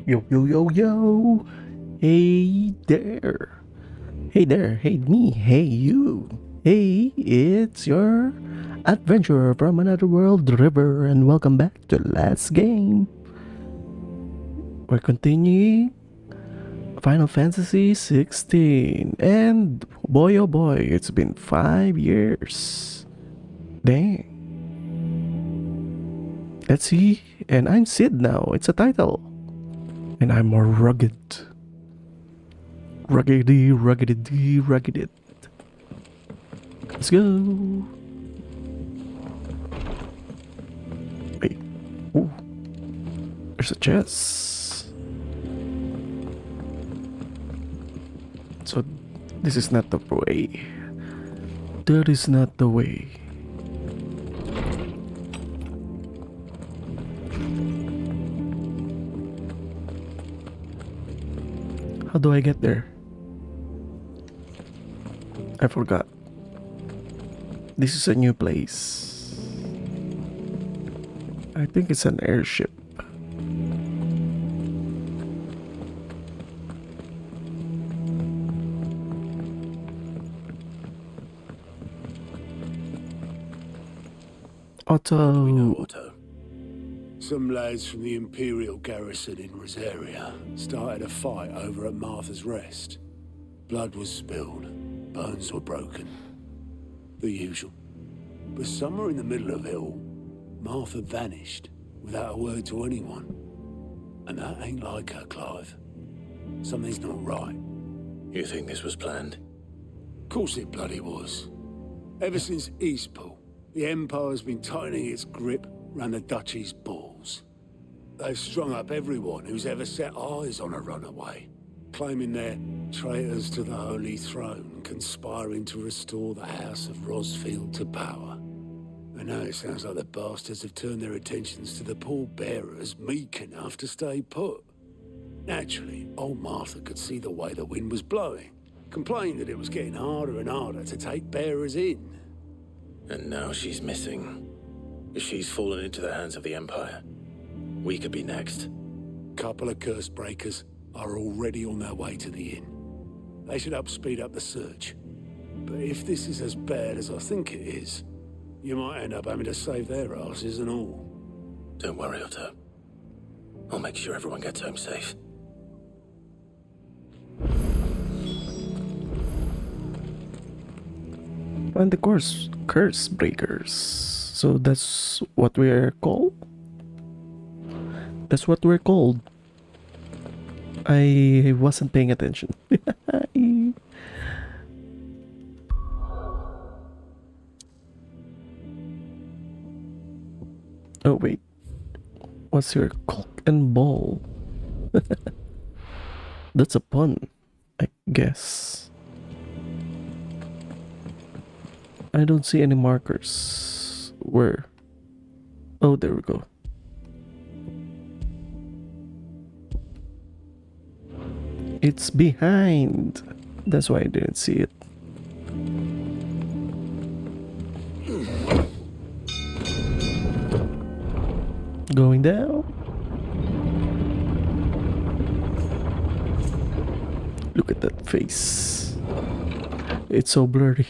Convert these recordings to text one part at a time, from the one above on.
Yo, yo, yo, yo. Hey there. Hey there. Hey me. Hey you. Hey, it's your adventurer from another world, River, and welcome back to Last Game. We're continuing Final Fantasy XVI. And boy oh boy, it's been 5 years. Dang. Let's see. And I'm Sid now. It's a title. And I'm more rugged. Ruggedy, ruggedy, rugged. Let's go. Wait. Ooh. There's a chest. So this is not the way. That is not the way. How do I get there? I forgot. This is a new place. I think it's an airship. Otto. We know Otto. Some lads from the Imperial garrison in Rosaria started a fight over at Martha's Rest. Blood was spilled, bones were broken. The usual. But somewhere in the middle of it all, Martha vanished without a word to anyone. And that ain't like her, Clive. Something's not right. You think this was planned? Of course it bloody was. Ever since Eastpool, the Empire's been tightening its grip round the Duchy's balls. They've strung up everyone who's ever set eyes on a runaway, claiming they're traitors to the Holy Throne, conspiring to restore the House of Rosfield to power. And now it sounds like the bastards have turned their attentions to the pallbearers meek enough to stay put. Naturally, old Martha could see the way the wind was blowing, complained that it was getting harder and harder to take bearers in. And now she's missing. If she's fallen into the hands of the Empire, we could be next. Couple of curse breakers are already on their way to the inn. They should help speed up the search. But if this is as bad as I think it is, you might end up having to save their asses and all. Don't worry, Otto. I'll make sure everyone gets home safe. And the course, curse breakers. So that's what we're called? That's what we're called. I wasn't paying attention. Oh wait. What's your cock and ball? That's a pun, I guess. I don't see any markers. Where? Oh, there we go. It's behind. That's why I didn't see it. Going down. Look at that face. It's so blurry.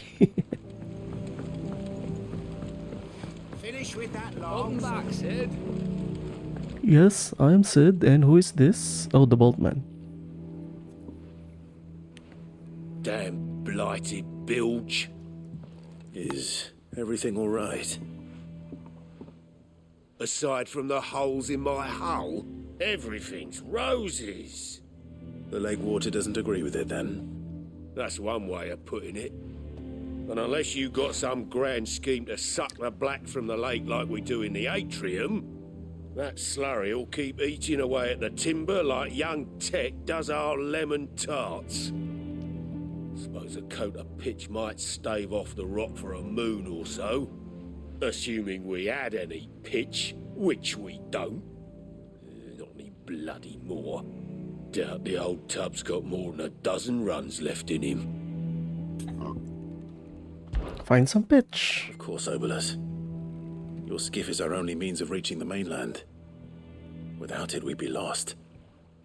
With that long back, Sid. Yes, I'm Sid, and who is this? Oh, the Boltman. Damn blighted bilge. Is everything all right? Aside from the holes in my hull, everything's roses. The lake water doesn't agree with it, then? That's one way of putting it. And unless you got some grand scheme to suck the black from the lake like we do in the atrium, that slurry'll keep eating away at the timber like young Tech does our lemon tarts. Suppose a coat of pitch might stave off the rot for a moon or so, assuming we had any pitch, which we don't. Not any bloody more. Doubt the old tub's got more than a dozen runs left in him. Find some pitch. Of course, Obolus. Your skiff is our only means of reaching the mainland. Without it, we'd be lost.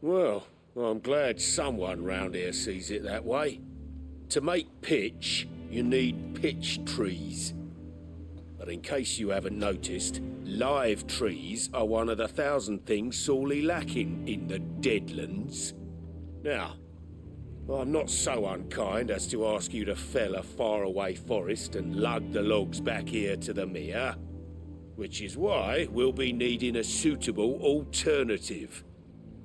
Well, I'm glad someone round here sees it that way. To make pitch, you need pitch trees. But in case you haven't noticed, live trees are one of the 1,000 things sorely lacking in the Deadlands. Now, I'm not so unkind as to ask you to fell a faraway forest and lug the logs back here to the mere, which is why we'll be needing a suitable alternative.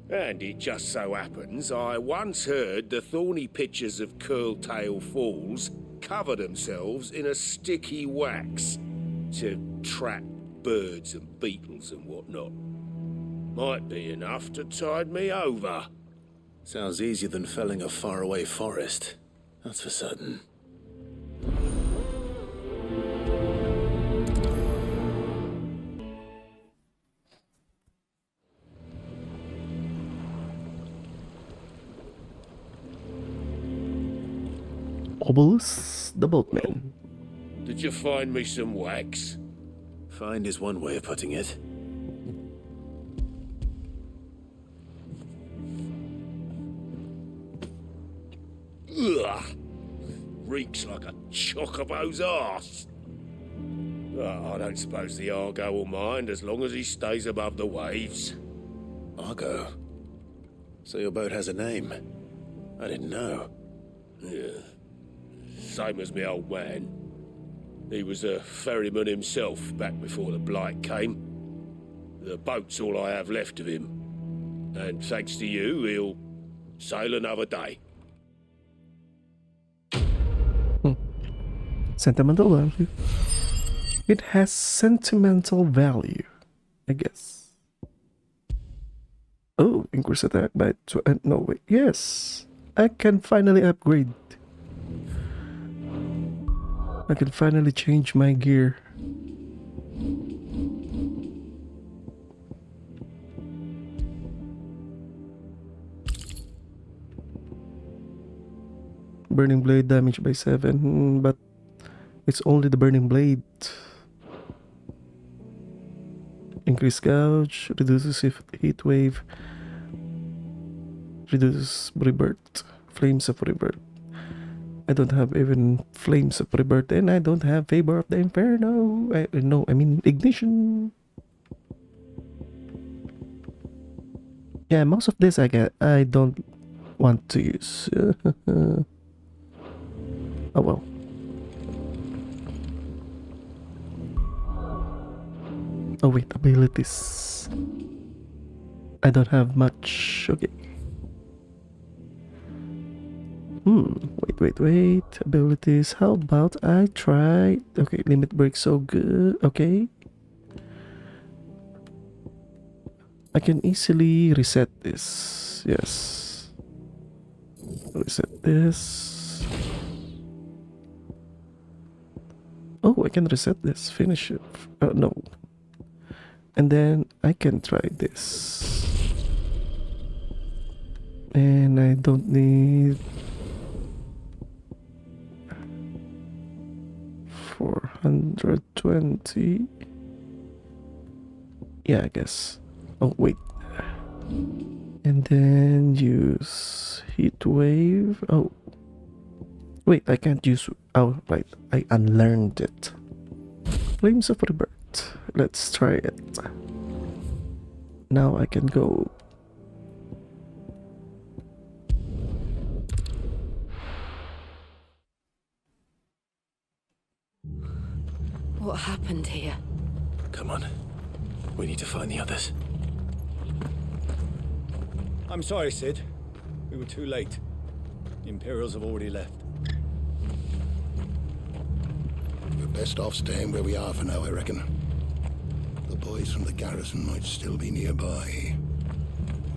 And it just so happens I once heard the thorny pitchers of Curltail Falls cover themselves in a sticky wax to trap birds and beetles and whatnot. Might be enough to tide me over. Sounds easier than felling a faraway forest. That's for certain. Obelus, the boatman. Did you find me some wax? Find is one way of putting it. Ugh! Reeks like a chocobo's arse. I don't suppose the Argo will mind as long as he stays above the waves. Argo. So your boat has a name. I didn't know. Yeah. Same as me old man. He was a ferryman himself back before the Blight came. The boat's all I have left of him. And thanks to you, he'll sail another day. Sentimental value. It has sentimental value, I guess. Oh, increase attack by no wait. Yes, I can finally upgrade. I can finally change my gear. Burning blade damage by 7, but it's only the burning blade. Increase gouge, reduces heat wave, reduces rebirth, flames of rebirth. I don't have even flames of rebirth, and I don't have favor of the inferno. I mean ignition. Yeah, most of this I don't want to use. Oh well. Oh wait, abilities. I don't have much. Okay. Wait. Abilities. How about I try? Okay, limit break so good. Okay. I can easily reset this. Yes. Reset this. Oh, I can reset this. Finish it. No. And then I can try this. And I don't need 420. Yeah, I guess. Oh, wait. And then use heat wave. Oh. Wait, I can't use. Oh, right. I unlearned it. Flames of Rebirth. Let's try it. Now I can go. What happened here? Come on. We need to find the others. I'm sorry, Sid. We were too late. The Imperials have already left. We're best off staying where we are for now, I reckon. The boys from the garrison might still be nearby.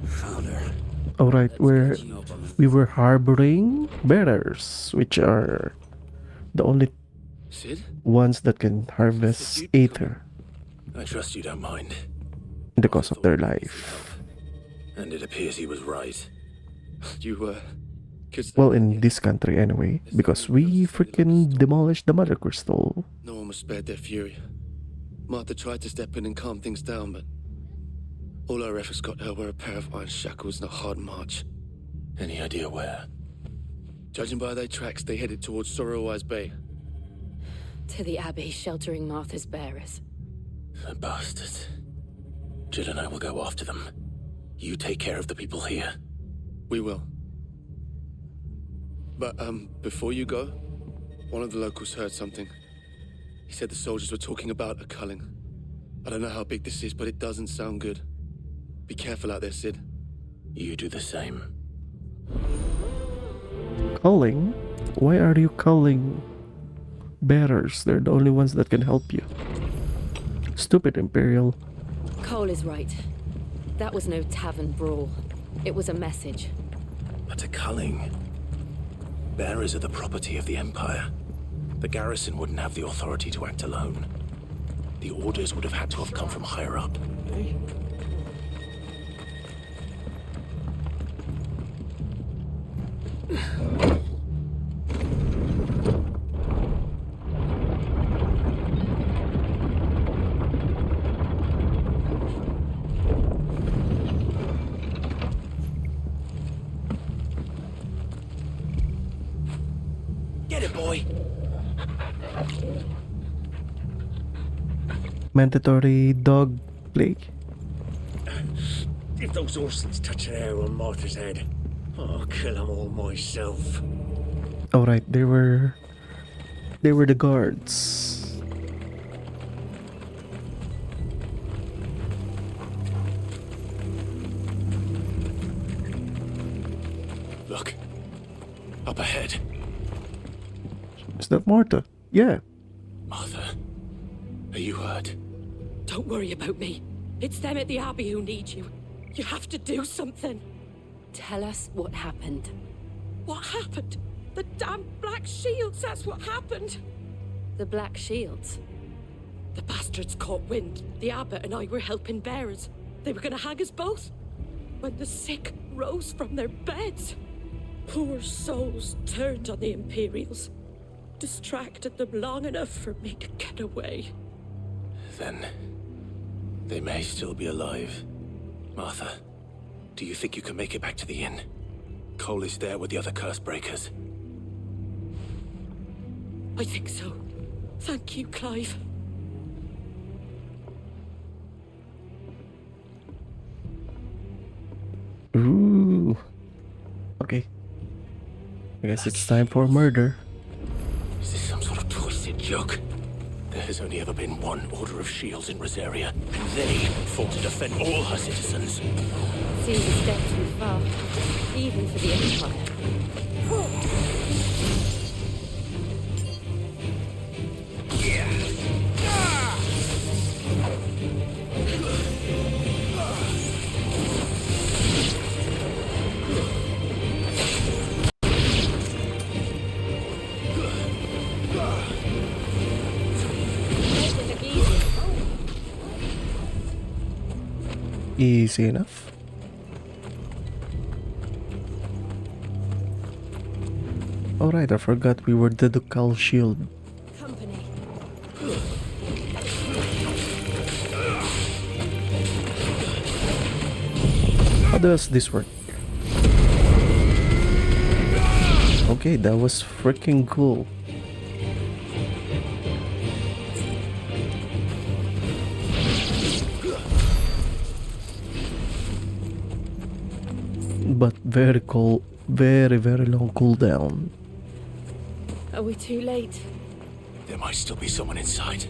Father. Alright, we were harboring bearers, which are the only Sid? ones that can harvest aether I trust you don't mind. in the course of their life. And it appears he was right. You, Well, in this country anyway, because we freaking demolished the Mother Crystal. No one was spared their fury. Martha tried to step in and calm things down, but All our efforts got her were a pair of iron shackles and a hard march. Any idea where? Judging by their tracks, they headed towards Sorrowwise Bay. To the Abbey, sheltering Martha's bearers. The bastards. Jill and I will go after them. You take care of the people here. We will. But, before you go, one of the locals heard something. He said the soldiers were talking about a culling. I don't know how big this is, but it doesn't sound good. Be careful out there, Sid. You do the same. Culling? Why are you culling bearers? They're the only ones that can help you. Stupid Imperial. Cole is right. That was no tavern brawl. It was a message. But a culling. Bearers are the property of the Empire. The garrison wouldn't have the authority to act alone. The orders would have had to have come from higher up. Get it, boy! Mandatory dog plague. If those Orsons touch an arrow on Martha's head, I'll kill them all myself. Oh right, they were the guards. Look. Up ahead. Is that Martha? Yeah. Martha, are you hurt? Don't worry about me. It's them at the Abbey who need you. You have to do something. Tell us what happened. What happened? The damn Black Shields, that's what happened. The Black Shields? The bastards caught wind. The abbot and I were helping bearers. They were gonna hang us both. When the sick rose from their beds. Poor souls turned on the Imperials. Distracted them long enough for me to get away. Then they may still be alive. Martha, do you think you can make it back to the inn? Cole is there with the other curse breakers. I think so. Thank you, Clive. Ooh. Okay. I guess it's time for murder. Is this some sort of twisted joke? There has only ever been one Order of Shields in Rosaria, and they fought to defend all her citizens. Seems a step too far, even for the Empire. Easy enough. Alright, I forgot we were the Ducal Shield. Company. How does this work? Okay, that was freaking cool. But very cool, very long cooldown. Are we too late? There might still be someone inside.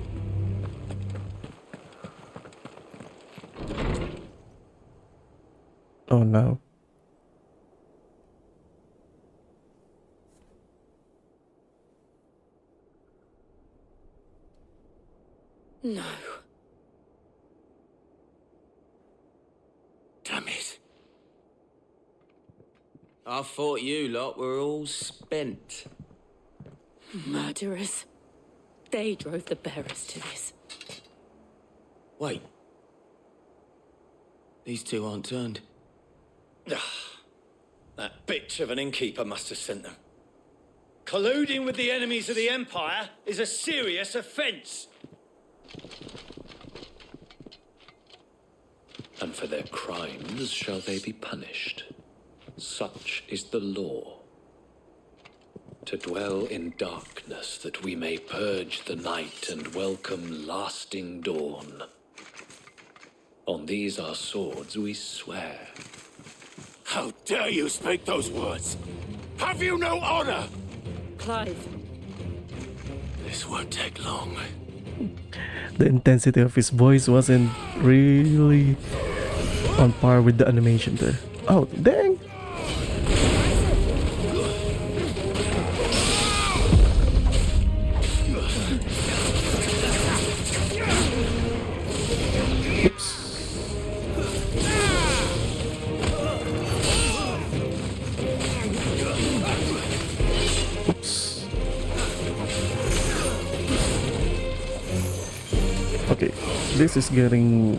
Oh no. No. Damn it. I thought you lot were all spent. Murderers. They drove the bearers to this. Wait. These two aren't turned. That bitch of an innkeeper must have sent them. Colluding with the enemies of the Empire is a serious offence. and for their crimes shall they be punished. Such is the law. To dwell in darkness that we may purge the night and welcome lasting dawn. On these our swords we swear. How dare you speak those words? Have you no honor? Clive. This won't take long. The intensity of his voice wasn't really on par with the animation there. Oh, dang! Oops. Okay, this is getting...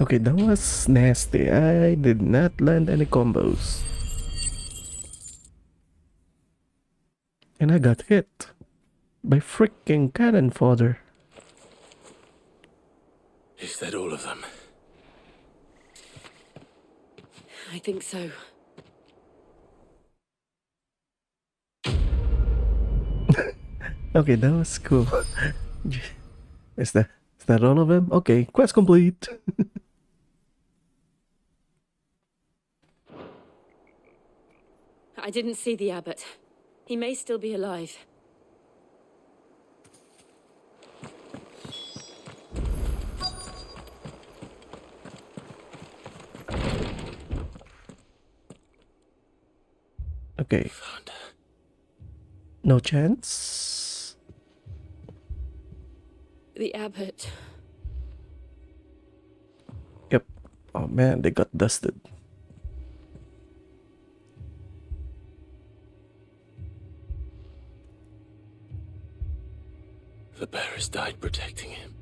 Okay, that was nasty. I did not land any combos. And I got hit by freaking cannon fodder. Is that all of them? I think so. Okay, that was cool. Is that all of them? Okay, quest complete. I didn't see the abbot. He may still be alive. Okay. No chance? The abbot. Yep. Oh man, they got dusted. The bearers died protecting him,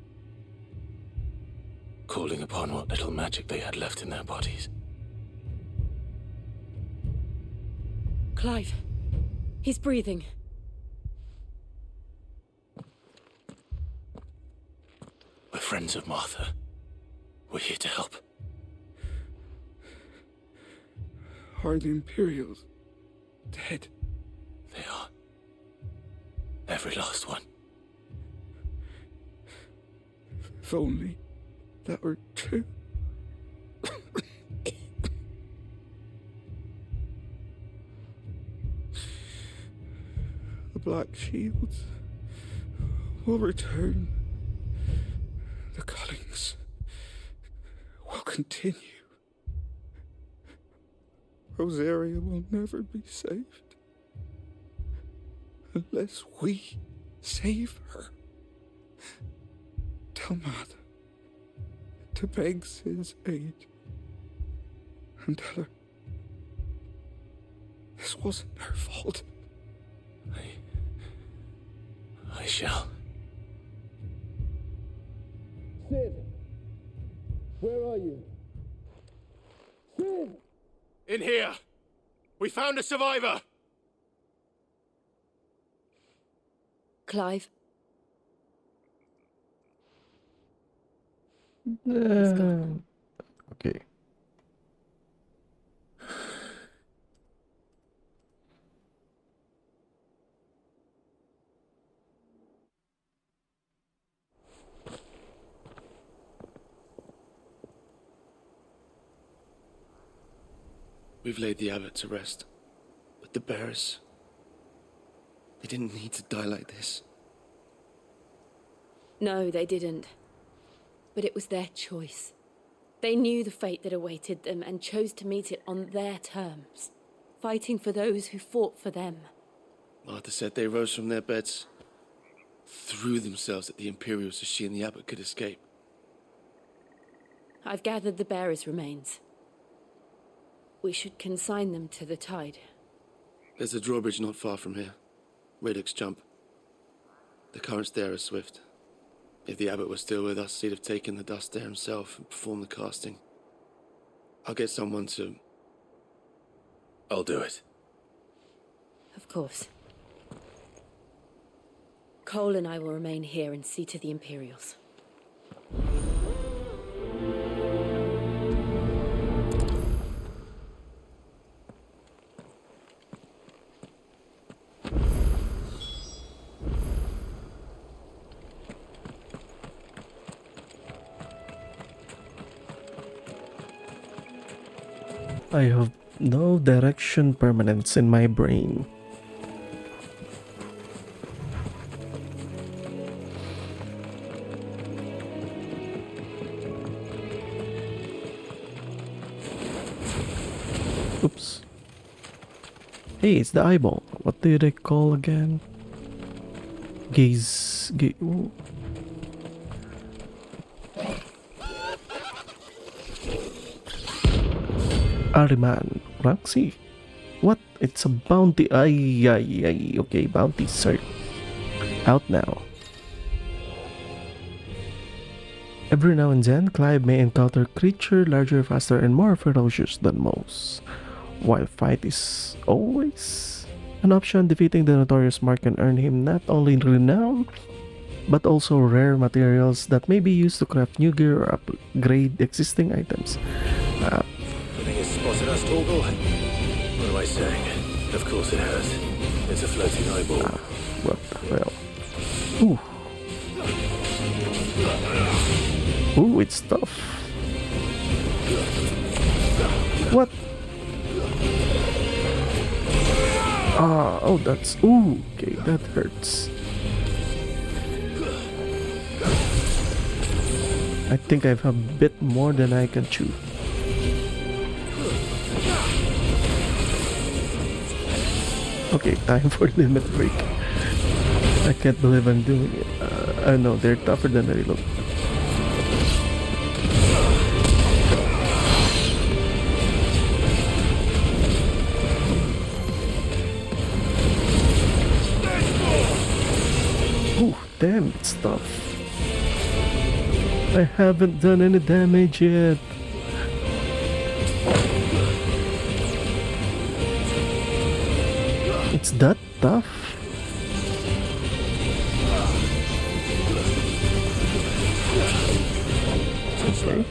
calling upon what little magic they had left in their bodies. Clive. He's breathing. We're friends of Martha. We're here to help. Are the Imperials dead? They are. Every last one. If only that were true. The Black Shields will return. The Cullings will continue. Rosaria will never be saved unless we save her. Tell Mother to beg Sid's aid and tell her this wasn't her fault. I shall. Sid! Where are you? Sid! In here! We found a survivor! Clive. Okay. We've laid the abbot to rest, but the bearers, they didn't need to die like this. No, they didn't. But it was their choice. They knew the fate that awaited them and chose to meet it on their terms, fighting for those who fought for them. Martha said they rose from their beds, threw themselves at the Imperials so she and the abbot could escape. I've gathered the bearers' remains. We should consign them to the tide. There's a drawbridge not far from here. Redux jump. The currents there are swift. If the abbot was still with us, he'd have taken the dust there himself and performed the casting. I'll get someone to... I'll do it. Of course. Cole and I will remain here and see to the Imperials. I have no direction permanence in my brain. Oops. Hey, it's the eyeball. What did I call again? Gaze. Ooh. Ariman. Roxy. What? It's a bounty. Ay. Okay, bounty cert. Out now. Every now and then, Clive may encounter creature larger, faster, and more ferocious than most. While fight is always an option, defeating the notorious Mark can earn him not only renown, but also rare materials that may be used to craft new gear or upgrade existing items. I think it's spotted us, Torgal. What am I saying? Of course it has. It's a floating eyeball. What the hell? Ooh. Ooh, it's tough. What? Oh, that's... Ooh, okay, that hurts. I think I've a bit more than I can chew. Okay, time for limit break. I can't believe I'm doing it. I know, they're tougher than they look. Ooh, damn, it's tough. I haven't done any damage yet. It's that tough? Okay.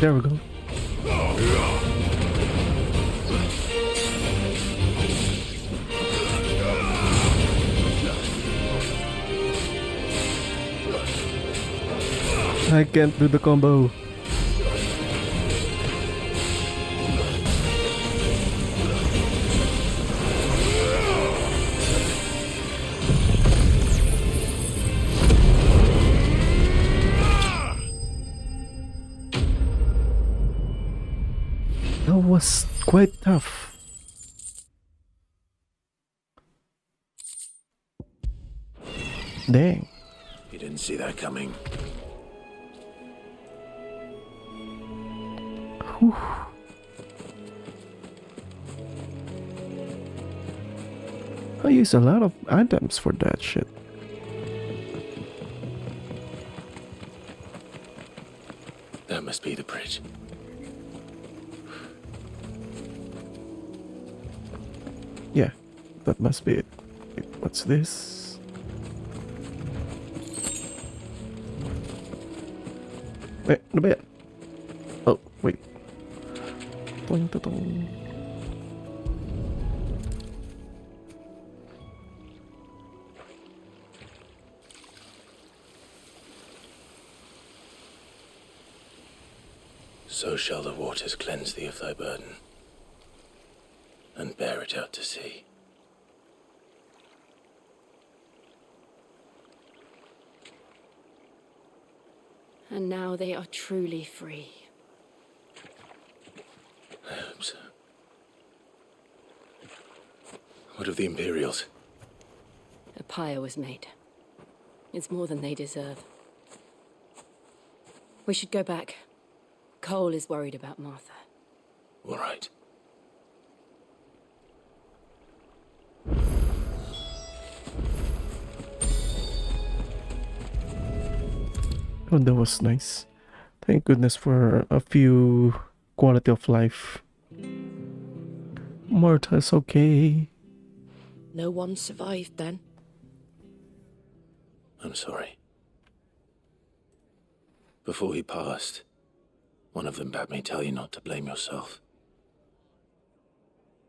There we go. I can't do the combo. That was quite tough. Dang. You didn't see that coming. Whew. I use a lot of items for that shit. That must be the bridge. Yeah, that must be it. Wait, what's this? Wait, ano ba yan? Oh, wait. Toing totong. So shall the waters cleanse thee of thy burden, and bear it out to sea. And now they are truly free. I hope so. What of the Imperials? A pyre was made. It's more than they deserve. We should go back. Cole is worried about Martha. All right. Oh, that was nice. Thank goodness for a few quality of life. Martha's okay. No one survived then. I'm sorry. Before he passed, one of them bade me tell you not to blame yourself.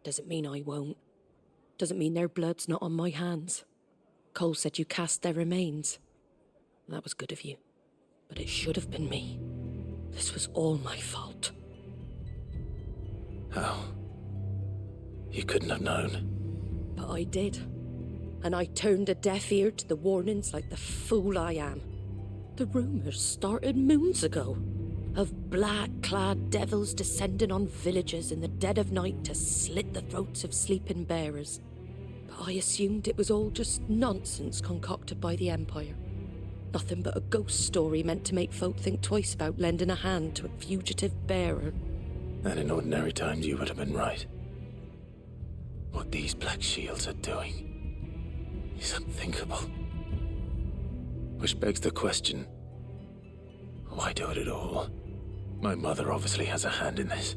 Doesn't mean I won't. Doesn't mean their blood's not on my hands. Cole said you cast their remains. That was good of you. But it should have been me. This was all my fault. How? You couldn't have known. But I did. And I turned a deaf ear to the warnings like the fool I am. The rumours started moons ago. Of black-clad devils descending on villages in the dead of night to slit the throats of sleeping bearers. But I assumed it was all just nonsense concocted by the Empire. Nothing but a ghost story meant to make folk think twice about lending a hand to a fugitive bearer. And in ordinary times you would have been right. What these Black Shields are doing is unthinkable. Which begs the question, why do it at all? My mother obviously has a hand in this.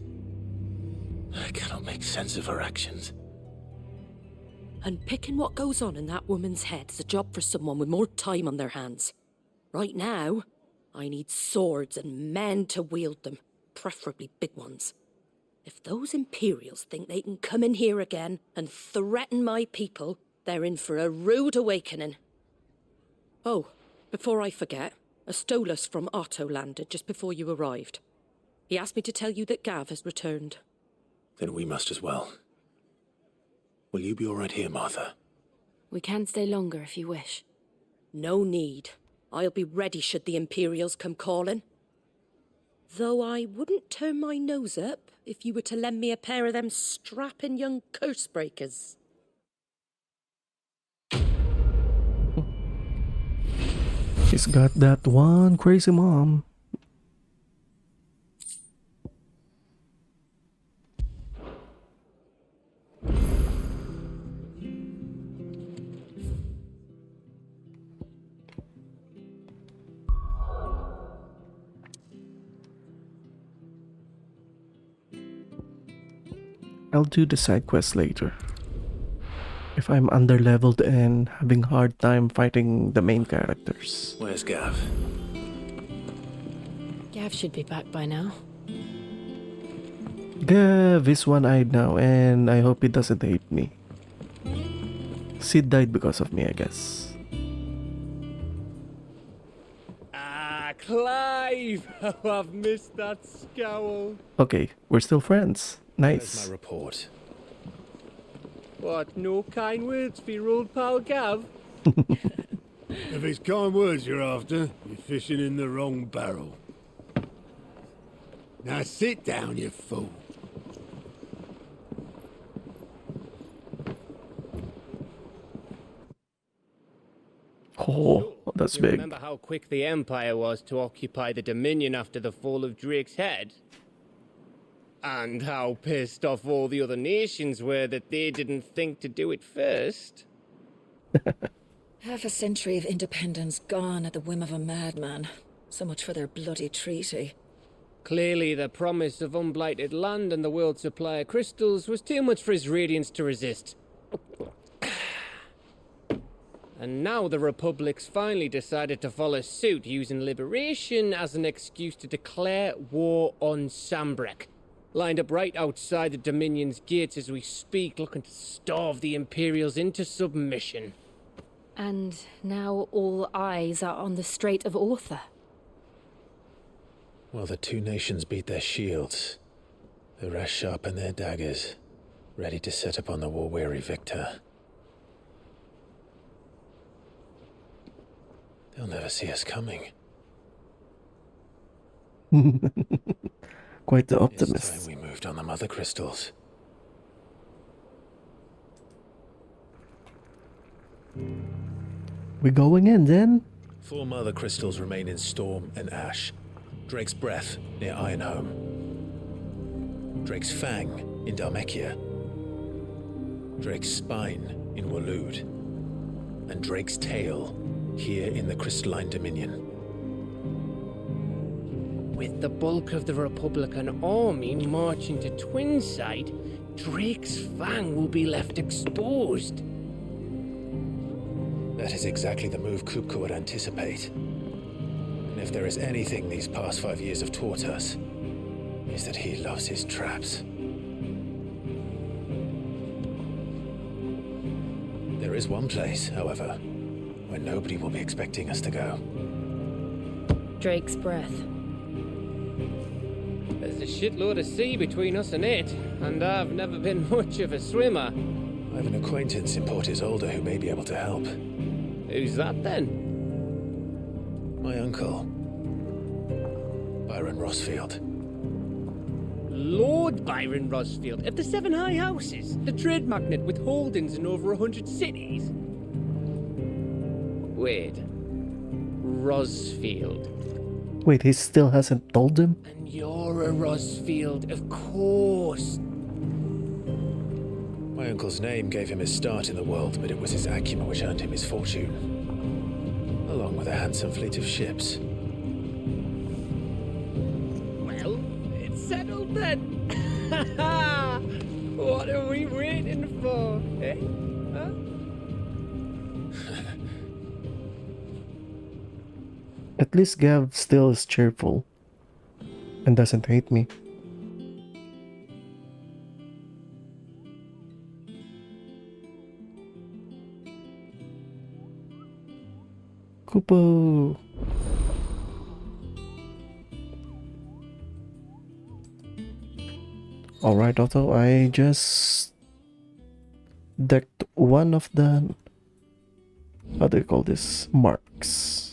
I cannot make sense of her actions. Unpicking what goes on in that woman's head is a job for someone with more time on their hands. Right now, I need swords and men to wield them, preferably big ones. If those Imperials think they can come in here again and threaten my people, they're in for a rude awakening. Oh, before I forget, a Stolas from Otto landed just before you arrived. He asked me to tell you that Gav has returned. Then we must as well. Will you be all right here, Martha? We can stay longer if you wish. No need. I'll be ready should the Imperials come calling. Though I wouldn't turn my nose up if you were to lend me a pair of them strapping young curse-breakers. She's got that one crazy mom. I'll do the side quest later. If I'm underleveled and having hard time fighting the main characters. Where's Gav? Gav should be back by now. Gav is one-eyed now and I hope he doesn't hate me. Sid died because of me, I guess. Ah, Clive! Oh, I've missed that scowl. Okay, we're still friends. Where's Nice. my report? What, no kind words for your old pal Gav? If it's kind words you're after, you're fishing in the wrong barrel. Now sit down, you fool. Oh, that's You big. remember how quick the Empire was to occupy the Dominion after the fall of Drake's Head? And how pissed off all the other nations were that they didn't think to do it first. Half a century of independence gone at the whim of a madman. So much for their bloody treaty. Clearly, the promise of unblighted land and the world's supply of crystals was too much for his radiance to resist. And now the Republic's finally decided to follow suit, using liberation as an excuse to declare war on Sambrek. Lined up right outside the Dominion's gates as we speak, looking to starve the Imperials into submission. And now all eyes are on the Strait of Author. While the two nations beat their shields, the rest sharpen their daggers, ready to set upon the war-weary victor. They'll never see us coming. Quite the It's optimist. time we moved on the mother crystals. We going in then? 4 mother crystals remain in Storm and Ash. Drake's Breath near Ironhome. Drake's Fang in Dhalmekia. Drake's Spine in Waloed. And Drake's Tail here in the Crystalline Dominion. With the bulk of the Republican army marching to Twinside, Drake's Fang will be left exposed. That is exactly the move Kupka would anticipate. And if there is anything these past 5 years have taught us, is that he loves his traps. There is one place, however, where nobody will be expecting us to go. Drake's Breath. There's a shitload of sea between us and it, and I've never been much of a swimmer. I have an acquaintance in Port Isolde who may be able to help. Who's that then? My uncle, Byron Rossfield. Lord Byron Rossfield of the 7 High Houses, the trade magnate with holdings in over 100 cities. Wait, Rossfield. Wait, he still hasn't told them? And you're a Rossfield, of course. My uncle's name gave him his start in the world, but it was his acumen which earned him his fortune, along with a handsome fleet of ships. Well, it's settled then. What are we waiting for, eh? Huh? At least Gav still is cheerful and doesn't hate me. Kupo. Alright, Otto, I just decked one of the, how do you call this, marks.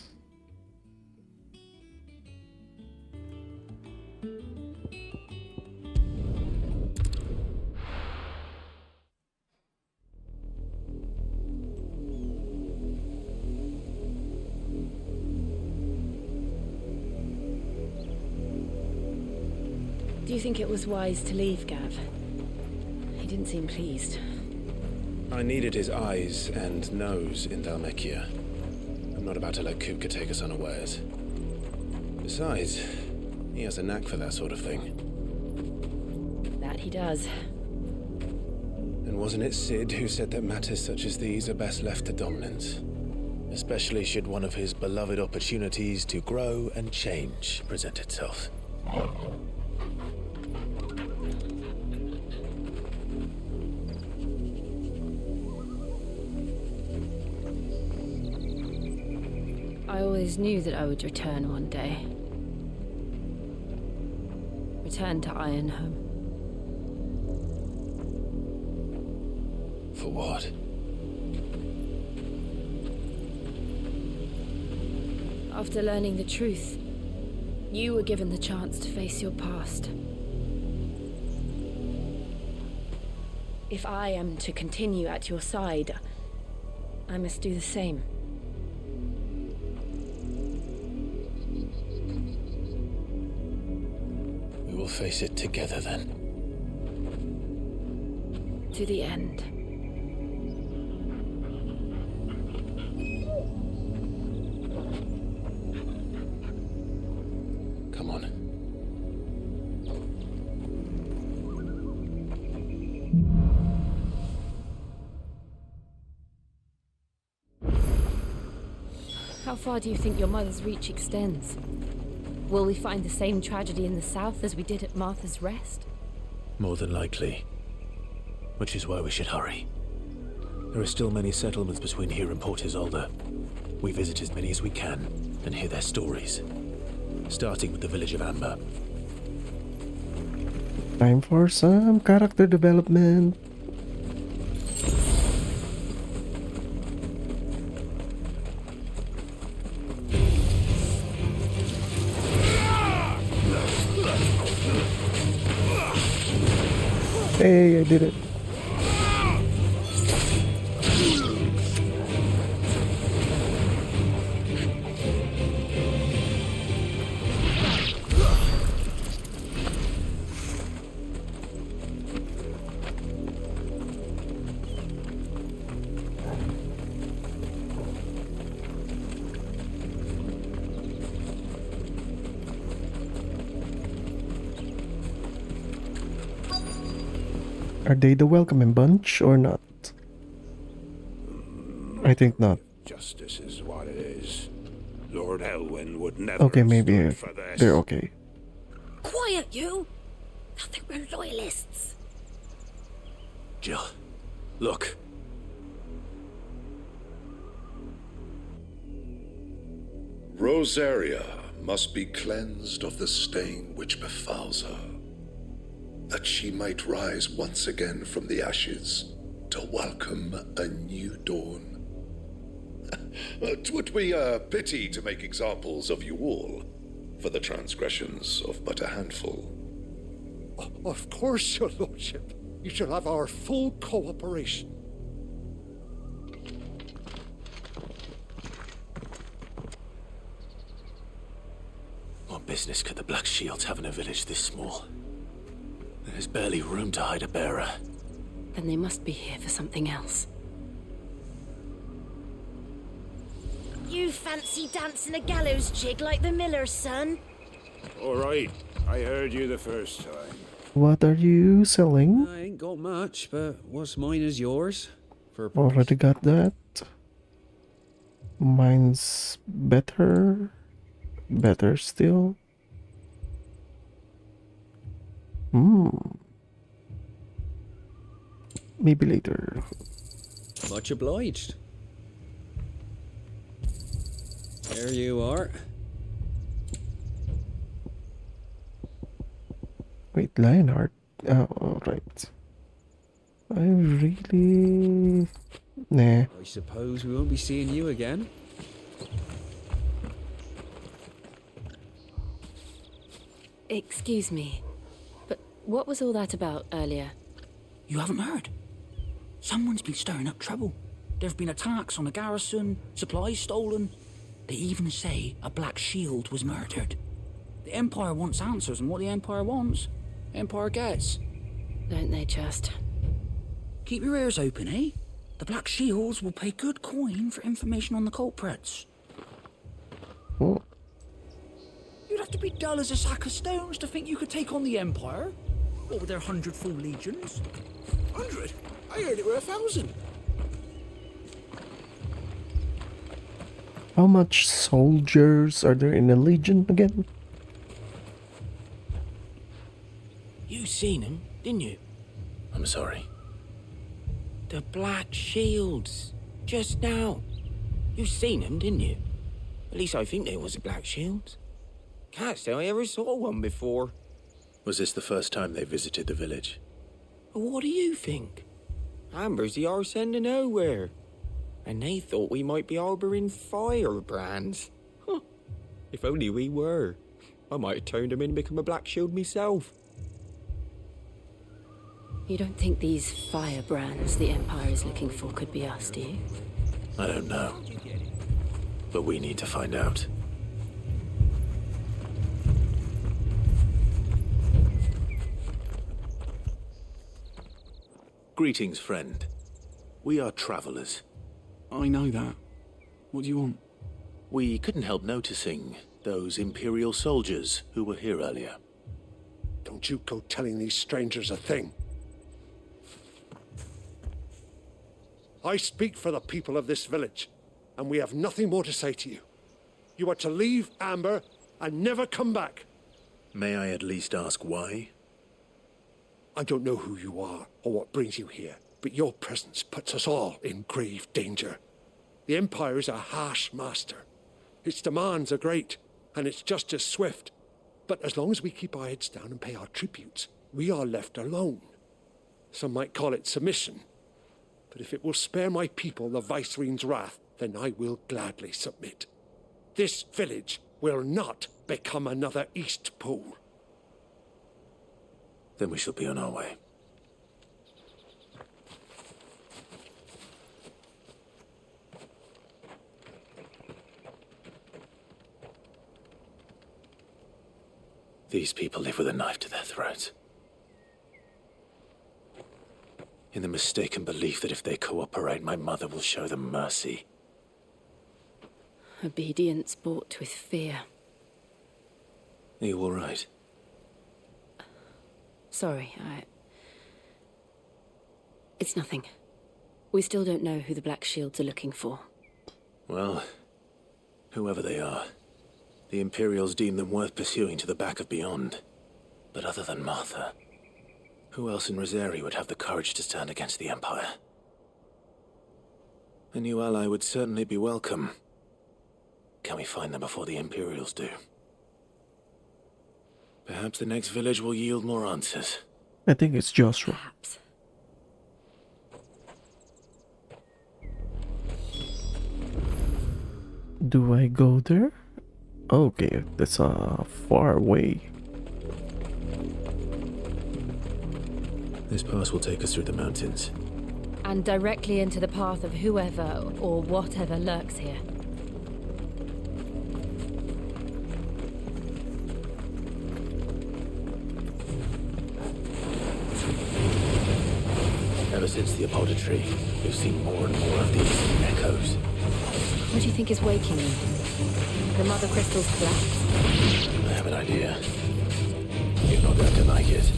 Do you think it was wise to leave, Gav? He didn't seem pleased. I needed his eyes and nose in Dhalmekia. I'm not about to let Kupka take us unawares. Besides, he has a knack for that sort of thing. That he does. And wasn't it Sid who said that matters such as these are best left to dominance? Especially should one of his beloved opportunities to grow and change present itself. I always knew that I would return one day. Return to Ironhome. For what? After learning the truth, you were given the chance to face your past. If I am to continue at your side, I must do the same. We will face it together then. To the end. Come on. How far do you think your mother's reach extends? Will we find the same tragedy in the south as we did at Martha's Rest? More than likely. Which is why we should hurry. There are still many settlements between here and Port Isolde. We visit as many as we can and hear their stories. Starting with the village of Amber. Time for some character development. Hey, I did it. Are they the welcoming bunch or not? I think not. Justice is what it is. Lord Elwyn would never Okay, have maybe stood for this. they're okay. Quiet, you! I think we're loyalists. Jill, look. Rosaria must be cleansed of the stain which befouls her, that she might rise once again from the ashes to welcome a new dawn. 'Twould be a pity to make examples of you all for the transgressions of but a handful. Of course, your lordship. You shall have our full cooperation. What business could the Black Shields have in a village this small? There's barely room to hide a bearer. Then they must be here for something else. You fancy dancing a gallows jig like the miller's son? All right, I heard you the first time. What are you selling? I ain't got much, but what's mine is yours. For a Already got that. Mine's better. Better still. Maybe later. Much obliged. There you are. Wait, Lionheart. Oh, alright. I really... Nah. I suppose we won't be seeing you again. Excuse me, but what was all that about earlier? You haven't heard? Someone's been stirring up trouble. There've been attacks on the garrison, supplies stolen. They even say a Black Shield was murdered. The Empire wants answers, and what the Empire wants, Empire gets. Don't they just? Keep your ears open, eh? The Black Shields will pay good coin for information on the culprits. Oh. You'd have to be dull as a sack of stones to think you could take on the Empire. What with their 100 full legions? 100? I heard it were 1,000. How much soldiers are there in a legion again? You seen him, didn't you? I'm sorry. The Black Shields. Just now. You seen them, didn't you? At least I think there was a Black Shield. Can't say I ever saw one before. Was this the first time they visited the village? What do you think? Amber's the arse end of nowhere. And they thought we might be harbouring firebrands. Huh. If only we were. I might have turned them in and become a Black Shield myself. You don't think these firebrands the Empire is looking for could be us, do you? I don't know. But we need to find out. Greetings, friend. We are travelers. I know that. What do you want? We couldn't help noticing those Imperial soldiers who were here earlier. Don't you go telling these strangers a thing. I speak for the people of this village, and we have nothing more to say to you. You are to leave Amber and never come back. May I at least ask why? I don't know who you are or what brings you here, but your presence puts us all in grave danger. The Empire is a harsh master. Its demands are great, and its justice swift. But as long as we keep our heads down and pay our tributes, we are left alone. Some might call it submission. But if it will spare my people the Viceroy's wrath, then I will gladly submit. This village will not become another East Pool. Then we shall be on our way. These people live with a knife to their throats. In the mistaken belief that if they cooperate, my mother will show them mercy. Obedience bought with fear. Are you all right? Sorry, It's nothing. We still don't know who the Black Shields are looking for. Well, whoever they are, the Imperials deem them worth pursuing to the back of beyond. But other than Martha, who else in Rosari would have the courage to stand against the Empire? A new ally would certainly be welcome. Can we find them before the Imperials do? Perhaps the next village will yield more answers. I think it's Joshua. Perhaps. Do I go there? Okay, that's far away. This pass will take us through the mountains. And directly into the path of whoever or whatever lurks here. Ever since the Apodatory, we've seen more and more of these echoes. What do you think is waking them? The Mother Crystal's collapse? I have an idea. You're not going to like it.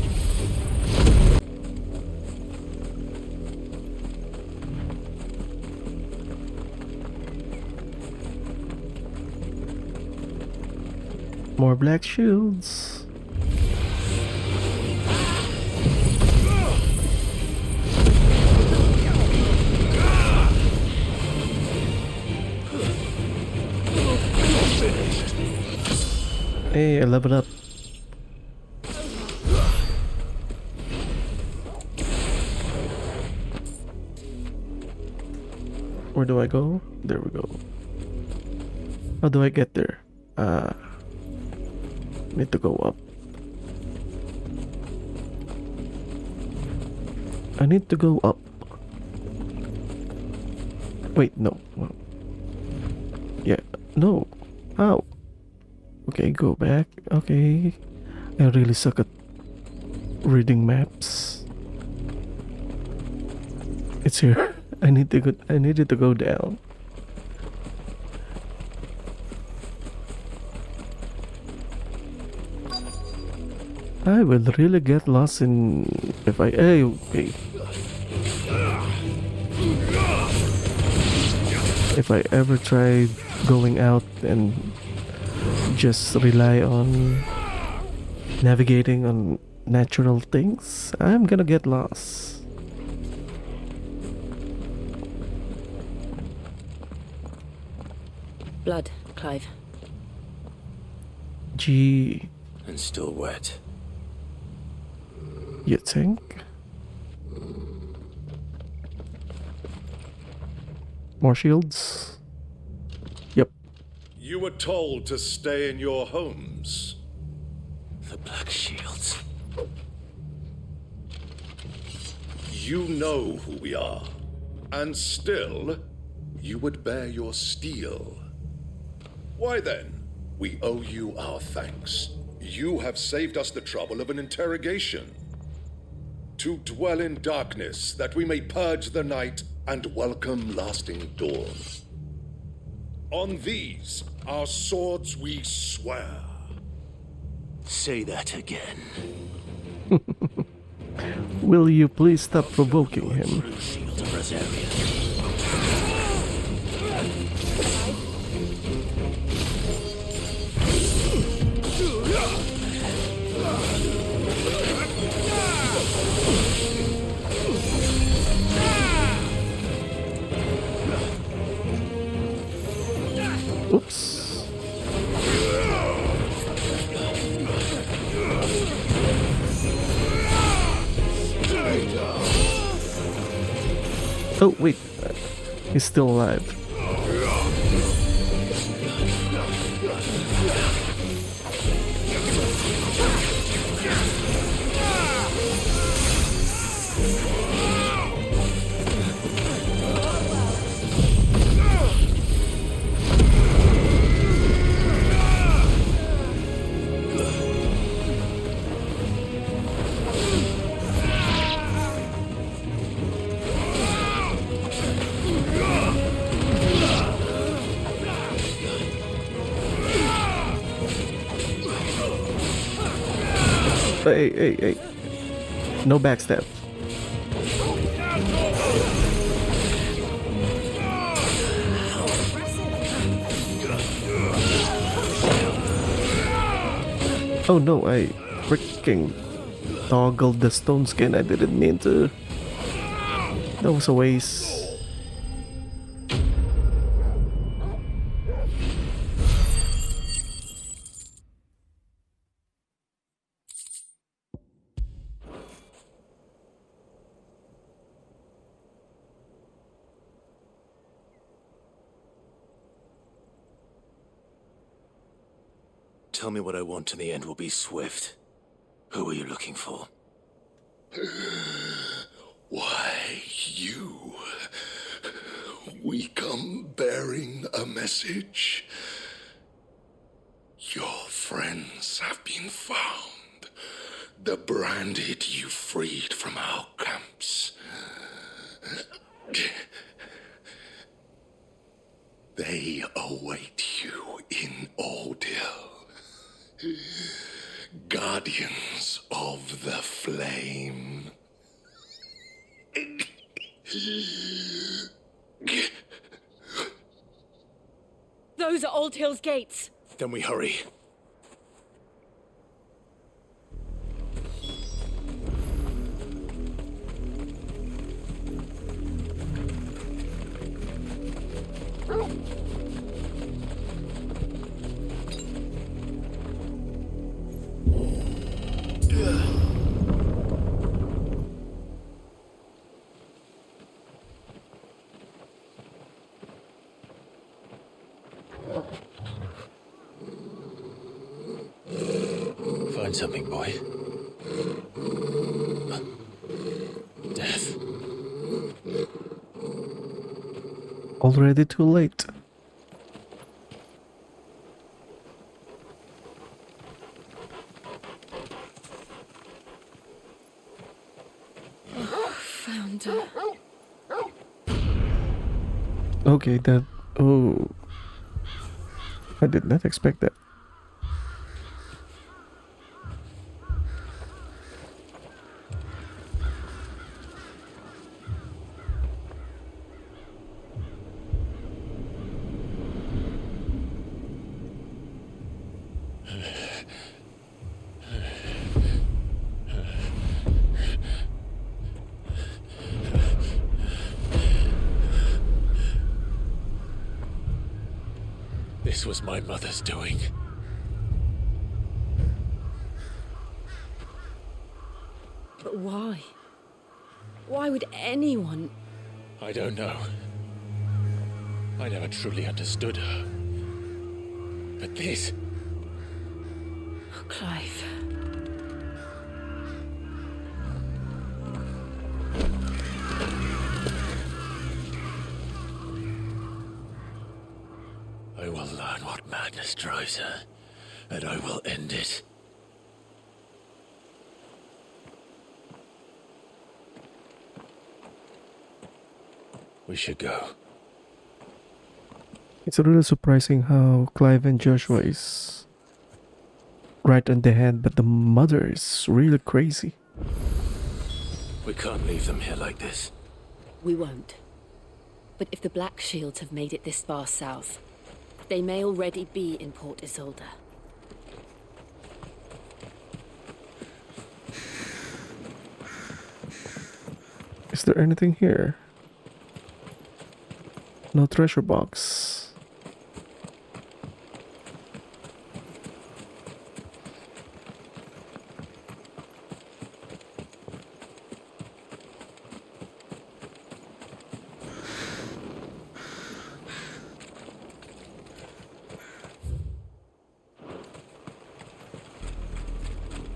More black shields. Hey, I leveled up. Where do I go? There we go. How do I get there? Need to go up. I need to go up. Wait, no. Yeah, no. How? Okay, go back. Okay. I really suck at reading maps. It's here. I needed to go down. I will really get lost in if I okay. If I ever tried going out and just rely on navigating on natural things, I'm gonna get lost. Blood, Clive. Gee. And still wet. You think? More shields? Yep. You were told to stay in your homes. The Black Shields. You know who we are. And still, you would bear your steel. Why then? We owe you our thanks. You have saved us the trouble of an interrogation. To dwell in darkness, that we may purge the night and welcome lasting dawn. On these, our swords we swear. Say that again. Will you please stop provoking him? Oops. Oh, wait. He's still alive. Hey. No backstab. Oh no, I freaking toggled the stone skin. I didn't mean to. That was a waste. Tell me what I want and the end will be swift. Who are you looking for? Why, you. We come bearing a message. Your friends have been found. The branded you freed from our camps. They await you in Ordeal. Guardians of the Flame. Those are Old Hill's gates. Then we hurry. Find something, boy. Death. Already too late. Found her. Okay, that. Oh. I did not expect that. This was my mother's doing. But why? Why would anyone? I don't know. I never truly understood her. But this... Oh, Clive. I will learn what madness drives her, and I will end it. We should go. It's really surprising how Clive and Joshua is right on the head, but the mother is really crazy. We can't leave them here like this. We won't. But if the Black Shields have made it this far south, they may already be in Port Isolde. Is there anything here? No treasure box.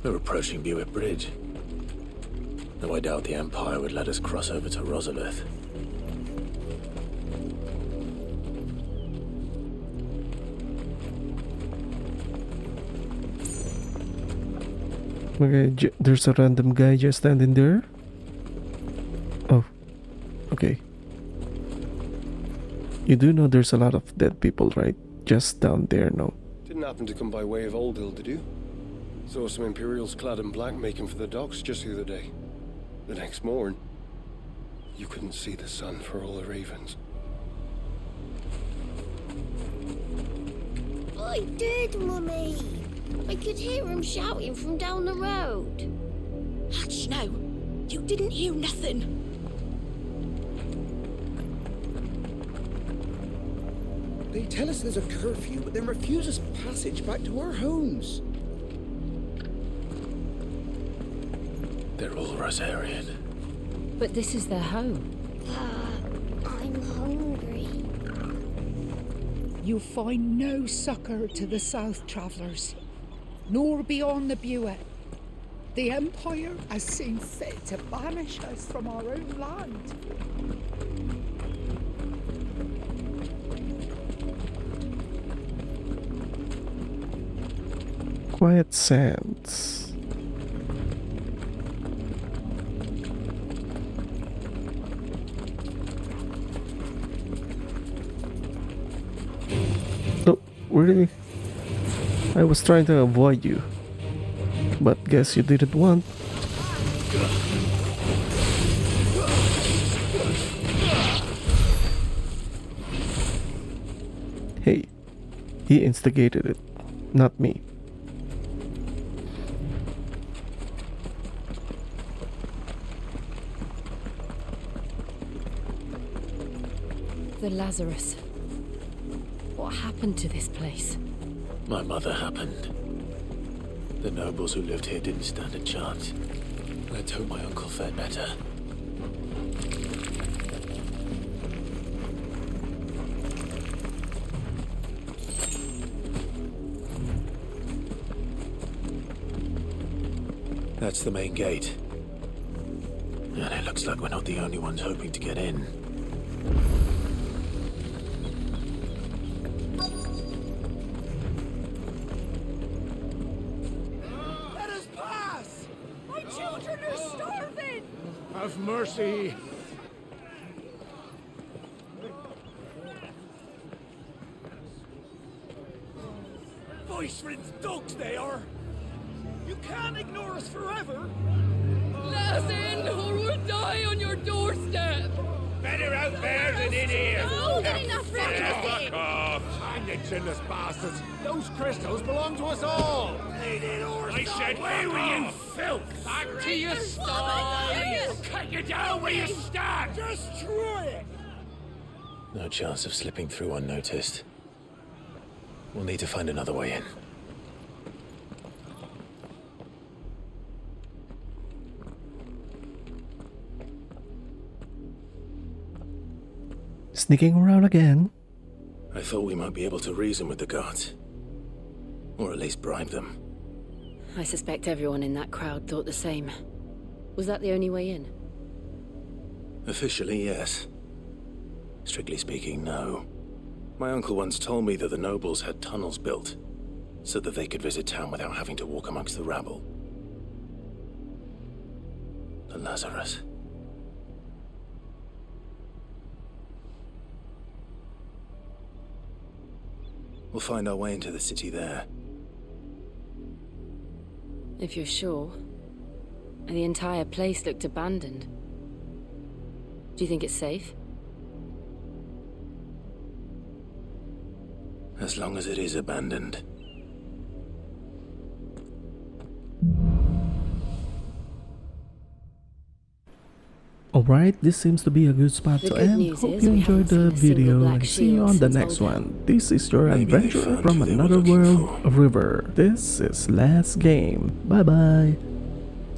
We're approaching Buick Bridge. Though I doubt the Empire would let us cross over to Rosalith. Okay, there's a random guy just standing there. Oh, okay. You do know there's a lot of dead people, right? Just down there, no? Didn't happen to come by way of Old Hill, did you? Saw some Imperials clad in black making for the docks just the other day. The next morning, you couldn't see the sun for all the ravens. I did, Mummy. I could hear him shouting from down the road. Hush now. You didn't hear nothing. They tell us there's a curfew, but then refuse us passage back to our homes. They're all Rosarian. But this is their home. I'm hungry. You'll find no succour to the south travellers, nor beyond the Buet. The Empire has seen fit to banish us from our own land. Quiet Sands. Oh, really? I was trying to avoid you, but guess you didn't want. Hey, he instigated it, not me. The Lazarus. What happened to this place? My mother happened. The nobles who lived here didn't stand a chance. Let's hope my uncle fared better. That's the main gate. And it looks like we're not the only ones hoping to get in. Let us pass! My children are starving! Have mercy! Viceroy's dogs they are! You can't ignore us forever! Let us in, or we'll die on your doorstep! Better out there than in here! No, they're enough for Fuck off! Hang the chinless bastards! Those crystals belong to us all! I said, where were you, filth? Back to your style! Cut you down where you stand! Destroy it! No chance of slipping through unnoticed. We'll need to find another way in. Sneaking around again. I thought we might be able to reason with the guards. Or at least bribe them. I suspect everyone in that crowd thought the same. Was that the only way in? Officially, yes. Strictly speaking, no. My uncle once told me that the nobles had tunnels built, so that they could visit town without having to walk amongst the rabble. The Lazarus. We'll find our way into the city there. If you're sure. The entire place looked abandoned. Do you think it's safe? As long as it is abandoned. Alright, this seems to be a good spot to end. Hope you enjoyed the video and see you on the next one. This is your adventure from another world river. This is last game. Bye bye.